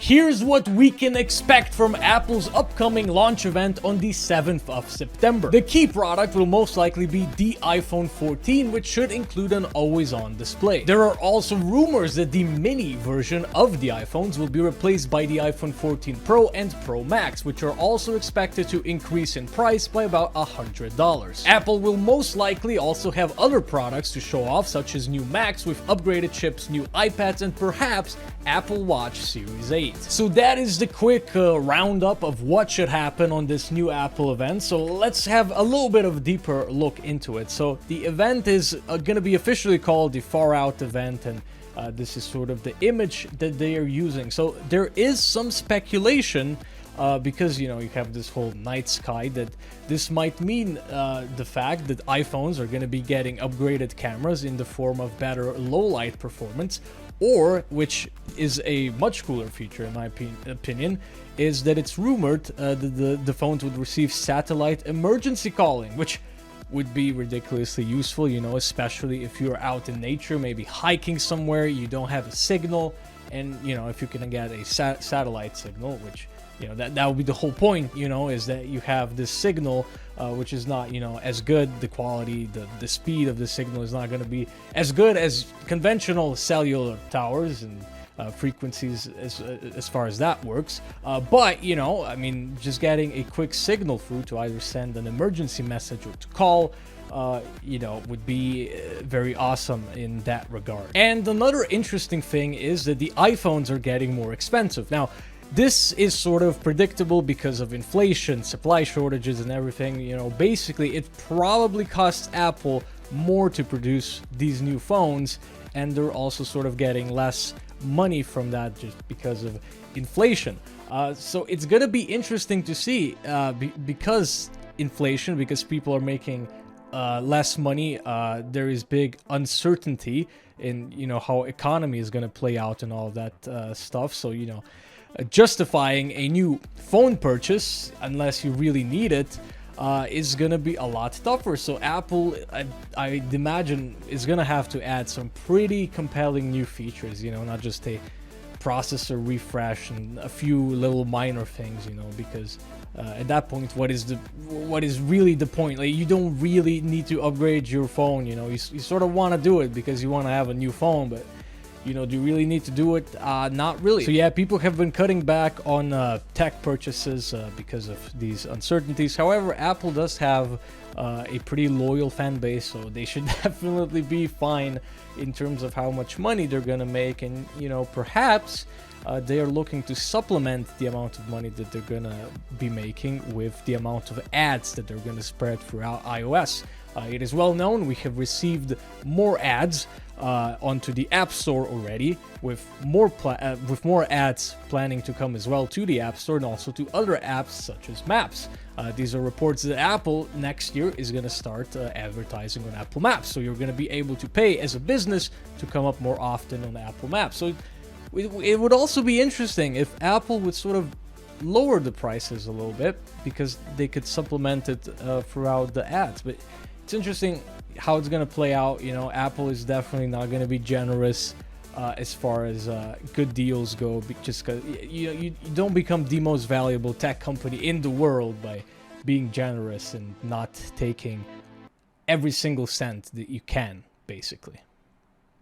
Here's what we can expect from Apple's upcoming launch event on the 7th of September. The key product will most likely be the iPhone 14, which should include an always-on display. There are also rumors that the mini version of the iPhones will be replaced by the iPhone 14 Pro and Pro Max, which are also expected to increase in price by about $100. Apple will most likely also have other products to show off, such as new Macs with upgraded chips, new iPads, and perhaps Apple Watch Series 8. So that is the quick roundup of what should happen on this new Apple event. So let's have a little bit of a deeper look into it. So the event is going to be officially called the Far Out event, and this is sort of the image that they are using. So there is some speculation because, you have this whole night sky, that this might mean the fact that iPhones are going to be getting upgraded cameras in the form of better low light performance, or, which is a much cooler feature in my opinion, is that it's rumored that the phones would receive satellite emergency calling, which would be ridiculously useful, especially if you're out in nature, maybe hiking somewhere, you don't have a signal, and, if you can get a satellite signal, which, that would be the whole point, is that you have this signal, which is not, as good. The quality, the speed of the signal is not going to be as good as conventional cellular towers and frequencies as far as that works. But, just getting a quick signal through to either send an emergency message or to call, would be very awesome in that regard. And another interesting thing is that the iPhones are getting more expensive. Now, this is sort of predictable because of inflation, supply shortages, and everything. Basically, it probably costs Apple more to produce these new phones, and they're also sort of getting less money from that just because of inflation. So it's going to be interesting to see because inflation, because people are making less money. There is big uncertainty in, how economy is going to play out and all of that stuff. So, justifying a new phone purchase, unless you really need it, is going to be a lot tougher. So Apple, I'd imagine, is going to have to add some pretty compelling new features, not just a processor refresh and a few little minor things, because at that point, what is really the point? Like, you don't really need to upgrade your phone, you sort of want to do it because you want to have a new phone, but do you really need to do it? Not really. So yeah, people have been cutting back on tech purchases because of these uncertainties. However, Apple does have a pretty loyal fan base, so they should definitely be fine in terms of how much money they're gonna make. And perhaps they are looking to supplement the amount of money that they're gonna be making with the amount of ads that they're gonna spread throughout iOS. It is well known we have received more ads onto the App Store already, with more ads planning to come as well to the App Store and also to other apps such as Maps. These are reports that Apple next year is going to start advertising on Apple Maps, so you're going to be able to pay as a business to come up more often on Apple Maps. So it would also be interesting if Apple would sort of lower the prices a little bit, because they could supplement it throughout the ads. But it's interesting how it's going to play out. Apple is definitely not going to be generous as far as good deals go, just because you don't become the most valuable tech company in the world by being generous and not taking every single cent that you can, basically.